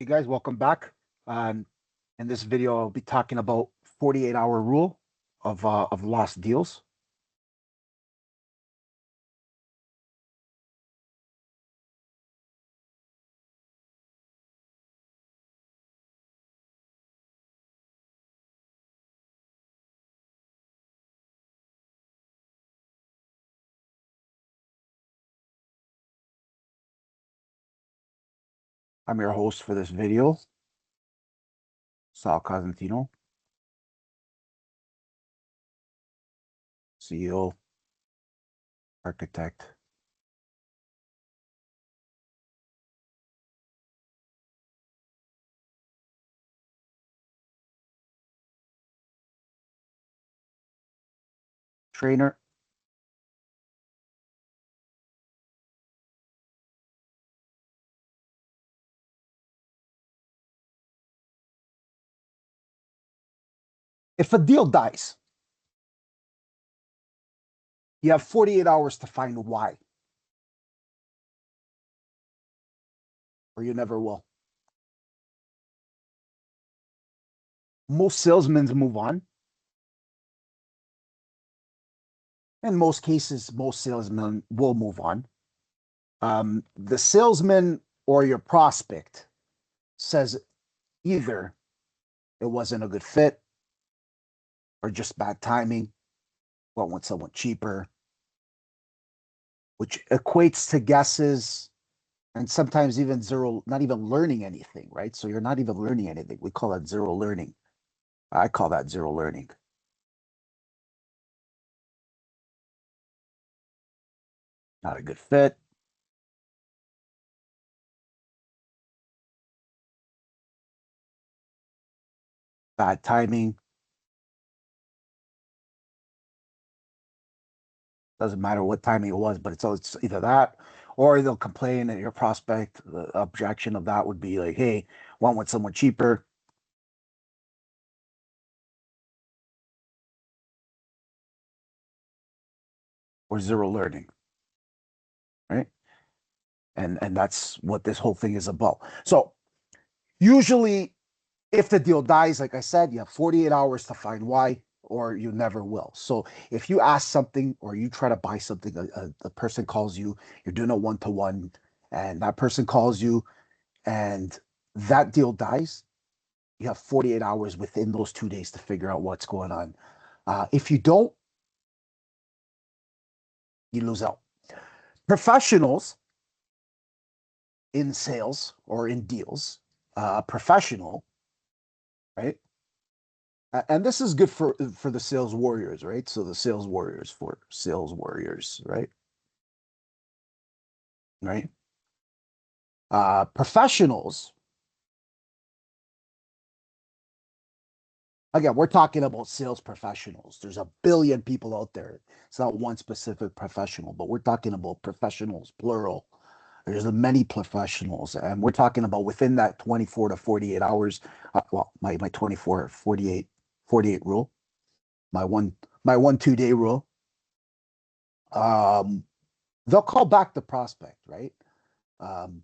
Hey guys, welcome back. In this video, I'll be talking about 48-hour rule of lost deals. I'm your host for this video, Sal Cosentino, CEO, architect, trainer. If a deal dies, you have 48 hours to find why, or you never will. Most salesmen move on. In most cases, most salesmen will move on. The salesman or your prospect says either it wasn't a good fit or just bad timing, want someone cheaper, which equates to guesses and sometimes even zero, not even learning anything, right? So you're not even learning anything. We call that zero learning. I call that zero learning. Not a good fit. Bad timing. Doesn't matter what timing it was, but it's either that or they'll complain at your prospect. The objection of that would be like, hey, want someone cheaper, or zero learning, right? And that's what this whole thing is about. So usually if the deal dies, like I said, you have 48 hours to find why, or you never will. So if you ask something or you try to buy something, a person calls you, you're doing a one-to-one, and that person calls you and that deal dies, you have 48 hours within those 2 days to figure out what's going on. If you don't, you lose out. Professionals in sales or in deals, professional, right? And this is good for the sales warriors, right? So the sales warriors for sales warriors, right? Right. Professionals. Again, we're talking about sales professionals. There's a billion people out there. It's not one specific professional, but we're talking about professionals, plural. There's many professionals, and we're talking about within that 24 to 48 hours. Well, my 24, 48 rule, my one 2 day rule. Um, they'll call back the prospect, right? Um,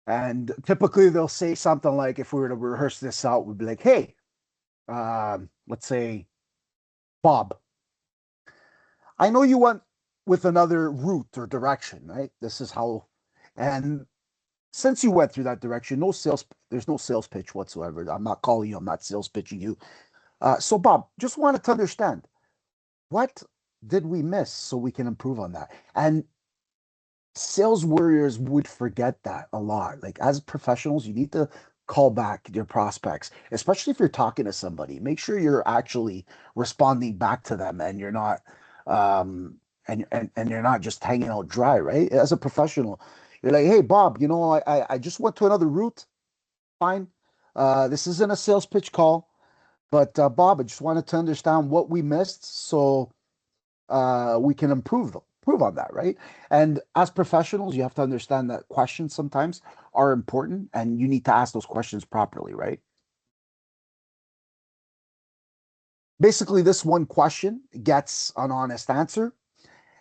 and typically they'll say something like, if we were to rehearse this out, we'd be like, hey, let's say Bob, I know you went with another route or direction, right? This is how, and since you went through that direction, there's no sales pitch whatsoever. I'm not calling you, I'm not sales pitching you. So Bob, just wanted to understand, what did we miss so we can improve on that? And sales warriors would forget that a lot. Like as professionals, you need to call back your prospects, especially if you're talking to somebody. Make sure you're actually responding back to them and you're not and you're not just hanging out dry, right? As a professional, you're like, hey Bob, I just went to another route. Fine. This isn't a sales pitch call, but Bob, I just wanted to understand what we missed so we can improve on that, right? And as professionals, you have to understand that questions sometimes are important, and you need to ask those questions properly, right? basically this one question gets an honest answer,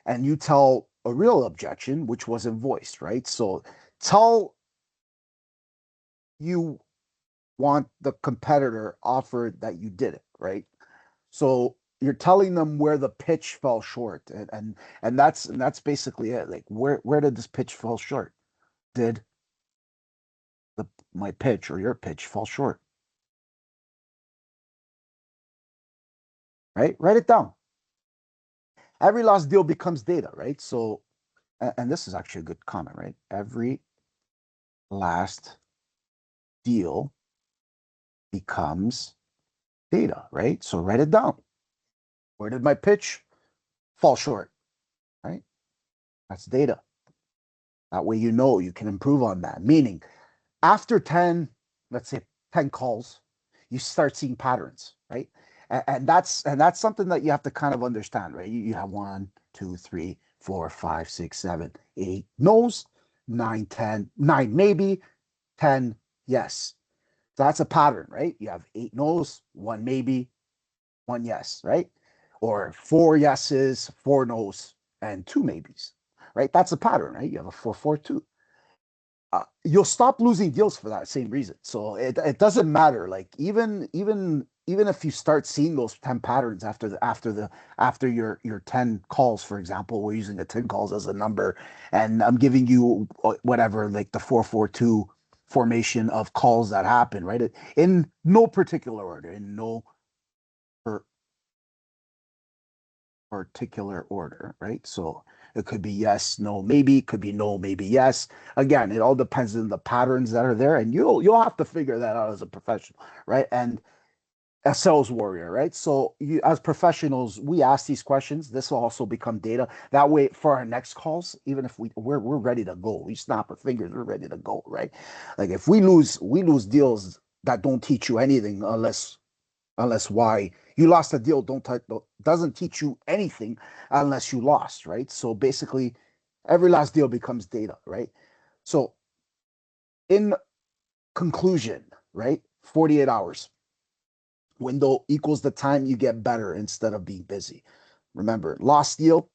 and you tell a real objection which wasn't voiced, right? So tell you want the competitor offered that you did it, right? So you're telling them where the pitch fell short, and that's basically it. Like where did this pitch fall short? Did the my pitch or your pitch fall short? Right? Write it down. Every lost deal becomes data, right? So, and this is actually a good comment, right? Every last deal becomes data, right? So write it down. Where did my pitch fall short? Right? That's data. That way you know you can improve on that. Meaning, after 10, let's say 10 calls, you start seeing patterns, right? And that's something that you have to kind of understand, right? You have 1, 2, 3, 4, 5, 6, 7, 8 no's, 9, 10, 9 maybe, 10 yes. So that's a pattern, right? You have 8 no's, 1 maybe, 1 yes, right? Or 4 yeses, 4 no's, and 2 maybes, right? That's a pattern, right? You have a 4-4-2. You'll stop losing deals for that same reason. So it doesn't matter. Like even if you start seeing those 10 patterns after your 10 calls, for example, we're using the 10 calls as a number, and I'm giving you whatever, like the 4-4-2 formation of calls that happen, right? In no particular order, in no per, particular order, right? So it could be yes, no, maybe, it could be no, maybe, yes. Again, it all depends on the patterns that are there, and you'll have to figure that out as a professional, right? And a sales warrior, right? So you, as professionals, we ask these questions. This will also become data. That way, for our next calls, even if we're ready to go, we snap our fingers, we're ready to go, right? Like if we lose deals that don't teach you anything unless why you lost a deal doesn't teach you anything unless you lost, right? So basically every last deal becomes data, right? So in conclusion, right, 48 hours window equals the time you get better instead of being busy. Remember, lost deal,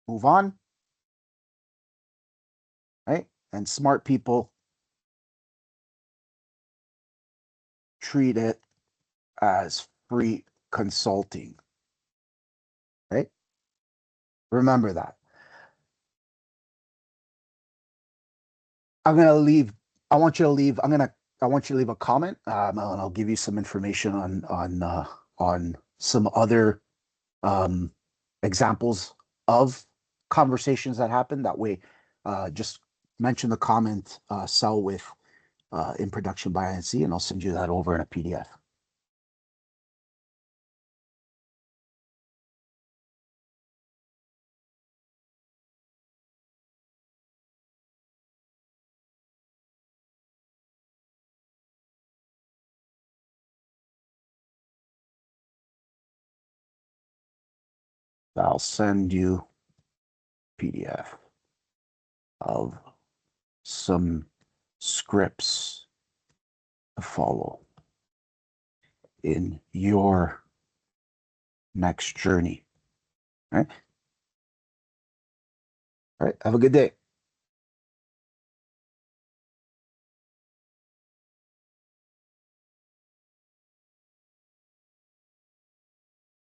move on, right? And smart people treat it as free consulting, right? Remember that. I'm gonna leave. I want you to leave. I want you to leave a comment, and I'll give you some information on some other um, examples of conversations that happen. That way, just mention the comment "sell with in production by INC," and I'll send you that over in a PDF. I'll send you PDF of some scripts to follow in your next journey. All right. All right. Have a good day.